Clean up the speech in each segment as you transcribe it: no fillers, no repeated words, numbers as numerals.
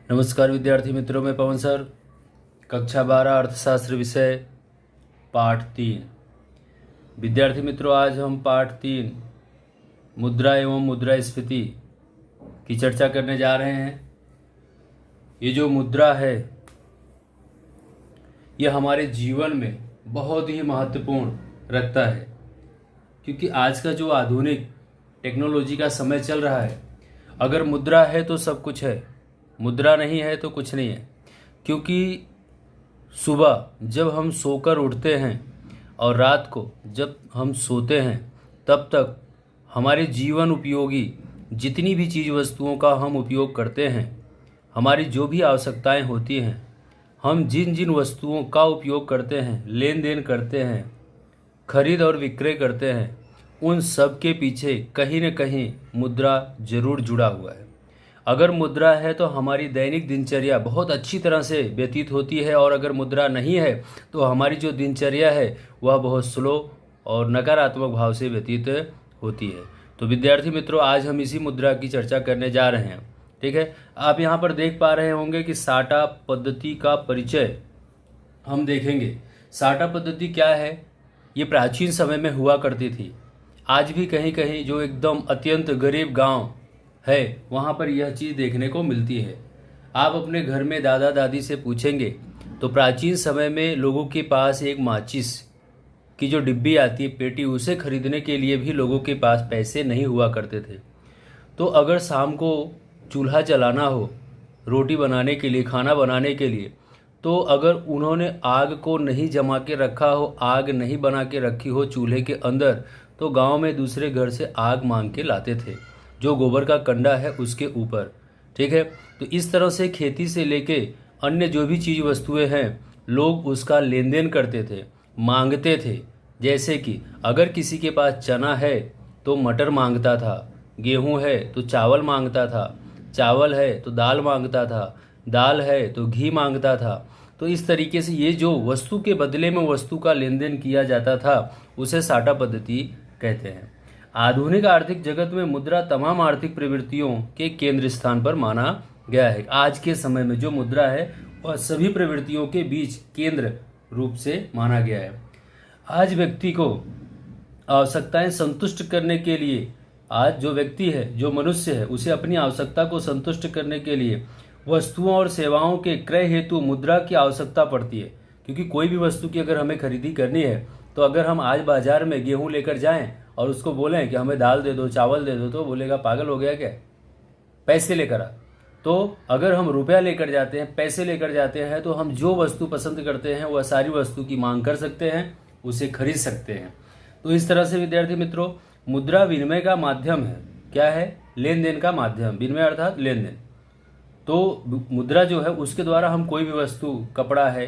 नमस्कार विद्यार्थी मित्रों, मैं पवन सर। कक्षा 12 अर्थशास्त्र विषय पाठ 3। विद्यार्थी मित्रों, आज हम पाठ 3 मुद्रा एवं मुद्रास्फीति की चर्चा करने जा रहे हैं। ये जो मुद्रा है ये हमारे जीवन में बहुत ही महत्वपूर्ण रखता है, क्योंकि आज का जो आधुनिक टेक्नोलॉजी का समय चल रहा है, अगर मुद्रा है तो सब कुछ है, मुद्रा नहीं है तो कुछ नहीं है। क्योंकि सुबह जब हम सोकर उठते हैं और रात को जब हम सोते हैं, तब तक हमारे जीवन उपयोगी जितनी भी चीज़ वस्तुओं का हम उपयोग करते हैं, हमारी जो भी आवश्यकताएं होती हैं, हम जिन जिन वस्तुओं का उपयोग करते हैं, लेन देन करते हैं, खरीद और विक्रय करते हैं, उन सब के पीछे कहीं न कहीं मुद्रा जरूर जुड़ा हुआ है। अगर मुद्रा है तो हमारी दैनिक दिनचर्या बहुत अच्छी तरह से व्यतीत होती है, और अगर मुद्रा नहीं है तो हमारी जो दिनचर्या है वह बहुत स्लो और नकारात्मक भाव से व्यतीत होती है। तो विद्यार्थी मित्रों, आज हम इसी मुद्रा की चर्चा करने जा रहे हैं। ठीक है, आप यहाँ पर देख पा रहे होंगे कि साटा पद्धति का परिचय हम देखेंगे। साटा पद्धति क्या है? ये प्राचीन समय में हुआ करती थी। आज भी कहीं कहीं जो एकदम अत्यंत गरीब गांव है वहाँ पर यह चीज़ देखने को मिलती है। आप अपने घर में दादा दादी से पूछेंगे तो प्राचीन समय में लोगों के पास एक माचिस की जो डिब्बी आती है, पेटी, उसे खरीदने के लिए भी लोगों के पास पैसे नहीं हुआ करते थे। तो अगर शाम को चूल्हा जलाना हो रोटी बनाने के लिए, खाना बनाने के लिए, तो अगर उन्होंने आग को नहीं जमा के रखा हो, आग नहीं बना के रखी हो चूल्हे के अंदर, तो गांव में दूसरे घर से आग मांग के लाते थे, जो गोबर का कंडा है उसके ऊपर। ठीक है, तो इस तरह से खेती से लेके अन्य जो भी चीज़ वस्तुएं हैं, लोग उसका लेन देन करते थे, मांगते थे। जैसे कि अगर किसी के पास चना है तो मटर मांगता था, गेहूं है तो चावल मांगता था, चावल है तो दाल मांगता था, दाल है तो घी मांगता था। तो इस तरीके से ये जो वस्तु के बदले में वस्तु का लेन देन किया जाता था, उसे साटा पद्धति कहते हैं। आधुनिक आर्थिक जगत में मुद्रा तमाम आर्थिक प्रवृत्तियों के केंद्र स्थान पर माना गया है। आज के समय में जो मुद्रा है वह सभी प्रवृत्तियों के बीच केंद्र रूप से माना गया है। आज व्यक्ति को आवश्यकताएं संतुष्ट करने के लिए, आज जो व्यक्ति है, जो मनुष्य है, उसे अपनी आवश्यकता को संतुष्ट करने के लिए वस्तुओं और सेवाओं के क्रय हेतु मुद्रा की आवश्यकता पड़ती है। क्योंकि कोई भी वस्तु की अगर हमें खरीदी करनी है, तो अगर हम आज बाजार में गेहूं लेकर जाएं और उसको बोलें कि हमें दाल दे दो, चावल दे दो, तो बोलेगा पागल हो गया क्या, पैसे लेकर आ। तो अगर हम रुपया लेकर जाते हैं, पैसे लेकर जाते हैं, तो हम जो वस्तु पसंद करते हैं वह सारी वस्तु की मांग कर सकते हैं, उसे खरीद सकते हैं। तो इस तरह से विद्यार्थी मित्रों, मुद्रा विनिमय का माध्यम है। क्या है? लेन देन का माध्यम। विनिमय अर्थात लेन देन। तो मुद्रा जो है उसके द्वारा हम कोई भी वस्तु, कपड़ा है,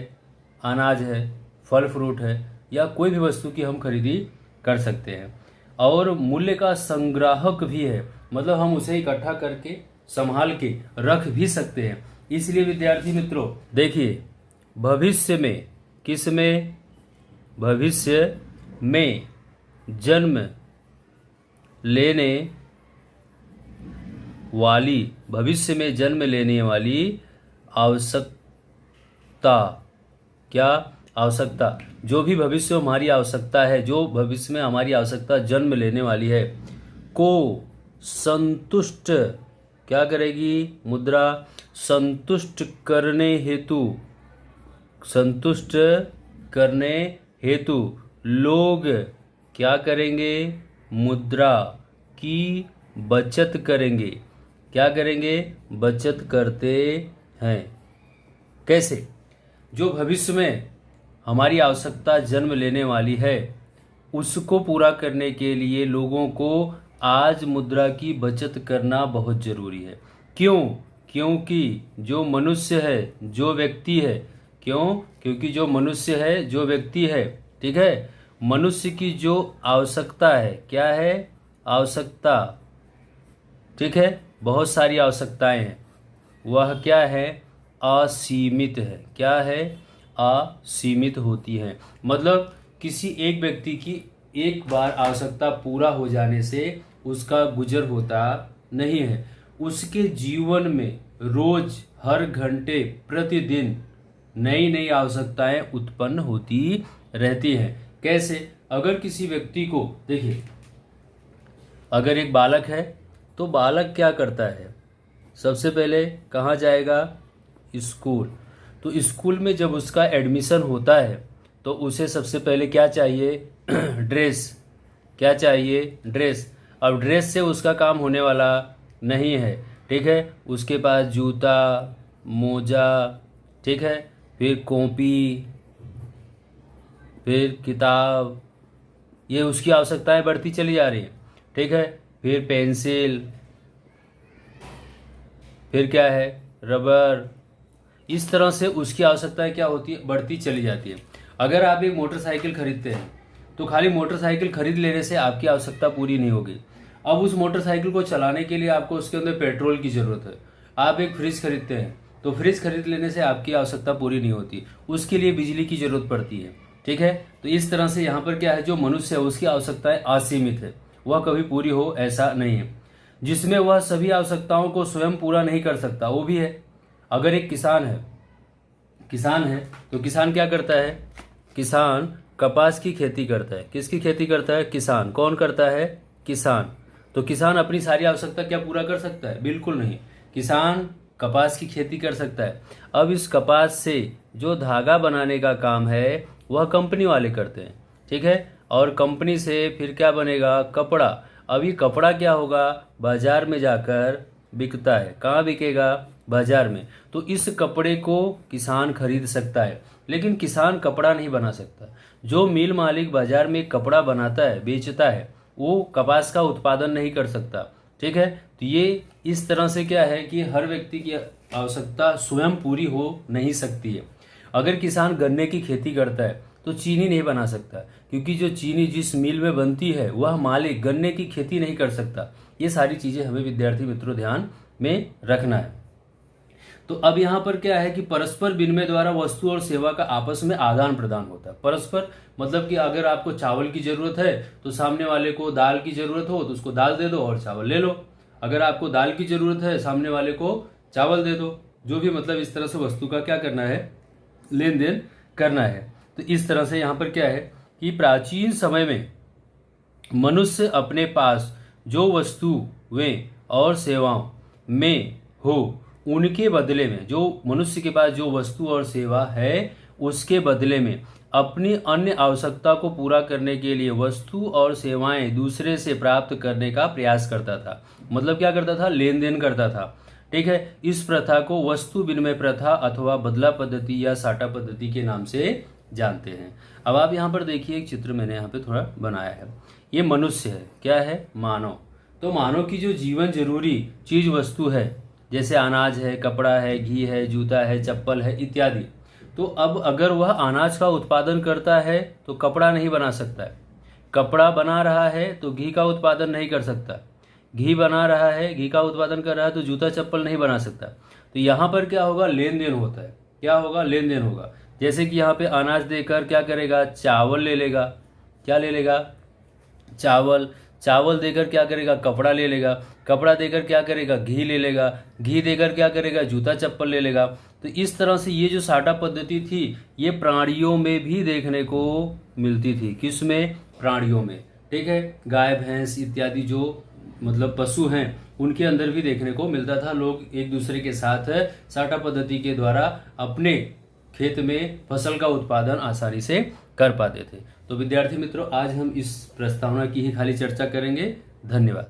अनाज है, फल फ्रूट है, या कोई भी वस्तु की हम खरीदी कर सकते हैं। और मूल्य का संग्राहक भी है, मतलब हम उसे इकट्ठा करके संभाल के रख भी सकते हैं। इसलिए विद्यार्थी मित्रों देखिए, भविष्य में, किस में? भविष्य में जन्म लेने वाली, भविष्य में जन्म लेने वाली आवश्यकता, क्या? आवश्यकता, जो भी भविष्य में हमारी आवश्यकता है, जो भविष्य में हमारी आवश्यकता जन्म लेने वाली है, को संतुष्ट क्या करेगी? मुद्रा संतुष्ट करने हेतु, संतुष्ट करने हेतु लोग क्या करेंगे? मुद्रा की बचत करेंगे। क्या करेंगे? बचत करते हैं। कैसे? जो भविष्य में हमारी आवश्यकता जन्म लेने वाली है, उसको पूरा करने के लिए लोगों को आज मुद्रा की बचत करना बहुत जरूरी है। क्यों? क्योंकि जो मनुष्य है, जो व्यक्ति है, क्यों? क्योंकि जो मनुष्य है, जो व्यक्ति है, ठीक है, मनुष्य की जो आवश्यकता है, क्या है? आवश्यकता, ठीक है, बहुत सारी आवश्यकताएं हैं, वह क्या है? असीमित है। क्या है? असीमित होती है। मतलब किसी एक व्यक्ति की एक बार आवश्यकता पूरा हो जाने से उसका गुजर होता नहीं है। उसके जीवन में रोज हर घंटे प्रतिदिन नई नई आवश्यकताएं उत्पन्न होती रहती हैं। कैसे? अगर किसी व्यक्ति को देखिए, अगर एक बालक है तो बालक क्या करता है? सबसे पहले कहाँ जाएगा? स्कूल। तो स्कूल में जब उसका एडमिशन होता है तो उसे सबसे पहले क्या चाहिए? ड्रेस। क्या चाहिए? ड्रेस। अब ड्रेस से उसका काम होने वाला नहीं है, ठीक है। उसके पास जूता, मोजा, ठीक है, फिर कॉपी, फिर किताब, ये उसकी आवश्यकताएं बढ़ती चली जा रही है, ठीक है। फिर पेंसिल, फिर क्या है? रबर। इस तरह से उसकी आवश्यकताएं क्या होती है? बढ़ती चली जाती है। अगर आप एक मोटरसाइकिल खरीदते हैं तो खाली मोटरसाइकिल खरीद लेने से आपकी आवश्यकता पूरी नहीं होगी। अब उस मोटरसाइकिल को चलाने के लिए आपको उसके अंदर पेट्रोल की ज़रूरत है। आप एक फ्रिज खरीदते हैं तो फ्रिज खरीद लेने से आपकी आवश्यकता पूरी नहीं होती, उसके लिए बिजली की ज़रूरत पड़ती है, ठीक है। तो इस तरह से यहाँ पर क्या है, जो मनुष्य है उसकी आवश्यकताएं असीमित है, वह कभी पूरी हो ऐसा नहीं है। जिसमें वह सभी आवश्यकताओं को स्वयं पूरा नहीं कर सकता वो भी है। अगर एक किसान है तो किसान क्या करता है? किसान कपास की खेती करता है। किसकी खेती करता है? किसान। कौन करता है? किसान। तो किसान अपनी सारी आवश्यकता क्या पूरा कर सकता है? बिल्कुल नहीं। किसान कपास की खेती कर सकता है। अब इस कपास से जो धागा बनाने का काम है वह कंपनी वाले करते हैं, ठीक है। और कंपनी से फिर क्या बनेगा? कपड़ा। अभी कपड़ा क्या होगा? बाजार में जाकर बिकता है। कहाँ बिकेगा? बाजार में। तो इस कपड़े को किसान खरीद सकता है, लेकिन किसान कपड़ा नहीं बना सकता। जो मिल मालिक बाजार में कपड़ा बनाता है, बेचता है, वो कपास का उत्पादन नहीं कर सकता, ठीक है। तो ये इस तरह से क्या है कि हर व्यक्ति की आवश्यकता स्वयं पूरी हो नहीं सकती है। अगर किसान गन्ने की खेती करता है तो चीनी नहीं बना सकता, क्योंकि जो चीनी जिस मिल में बनती है वह मालिक गन्ने की खेती नहीं कर सकता। ये सारी चीज़ें हमें विद्यार्थी मित्रों ध्यान में रखना है। तो अब यहाँ पर क्या है कि परस्पर विनिमय द्वारा वस्तु और सेवा का आपस में आदान प्रदान होता है। परस्पर मतलब कि अगर आपको चावल की जरूरत है तो सामने वाले को दाल की जरूरत हो तो उसको दाल दे दो और चावल ले लो। अगर आपको दाल की जरूरत है, सामने वाले को चावल दे दो। जो भी मतलब इस तरह से वस्तु का क्या करना है? लेन देन करना है। तो इस तरह से यहाँ पर क्या है कि प्राचीन समय में मनुष्य अपने पास जो वस्तुएं और सेवाओं में हो उनके बदले में, जो मनुष्य के पास जो वस्तु और सेवा है उसके बदले में अपनी अन्य आवश्यकता को पूरा करने के लिए वस्तु और सेवाएं दूसरे से प्राप्त करने का प्रयास करता था। मतलब क्या करता था? लेन देन करता था, ठीक है। इस प्रथा को वस्तु विनिमय प्रथा अथवा बदला पद्धति या साटा पद्धति के नाम से जानते हैं। अब आप यहाँ पर देखिए, एक चित्र मैंने यहाँ पे थोड़ा बनाया है। ये मनुष्य है, क्या है? मानव। तो मानव की जो जीवन जरूरी चीज वस्तु है, जैसे अनाज है, कपड़ा है, घी है, जूता है, चप्पल है इत्यादि। तो अब अगर वह अनाज का उत्पादन करता है तो कपड़ा नहीं बना सकता है। कपड़ा बना रहा है तो घी का उत्पादन नहीं कर सकता। घी बना रहा है, घी का उत्पादन कर रहा है तो जूता चप्पल नहीं बना सकता। तो यहाँ पर क्या होगा? लेन देन होता है। क्या होगा? लेन देन होगा। जैसे कि यहाँ पे अनाज देकर क्या करेगा? चावल ले लेगा। क्या ले लेगा? चावल। चावल देकर क्या करेगा? कपड़ा ले लेगा। कपड़ा देकर क्या करेगा? घी ले लेगा। घी देकर क्या करेगा? जूता चप्पल ले लेगा। तो इस तरह से ये जो साटा पद्धति थी ये प्राणियों में भी देखने को मिलती थी। किस में? प्राणियों में, ठीक है। गाय भैंस इत्यादि जो मतलब पशु हैं उनके अंदर भी देखने को मिलता था। लोग एक दूसरे के साथ साटा पद्धति के द्वारा अपने खेत में फसल का उत्पादन आसानी से कर पाते थे। तो विद्यार्थी मित्रों, आज हम इस प्रस्तावना की ही खाली चर्चा करेंगे। धन्यवाद।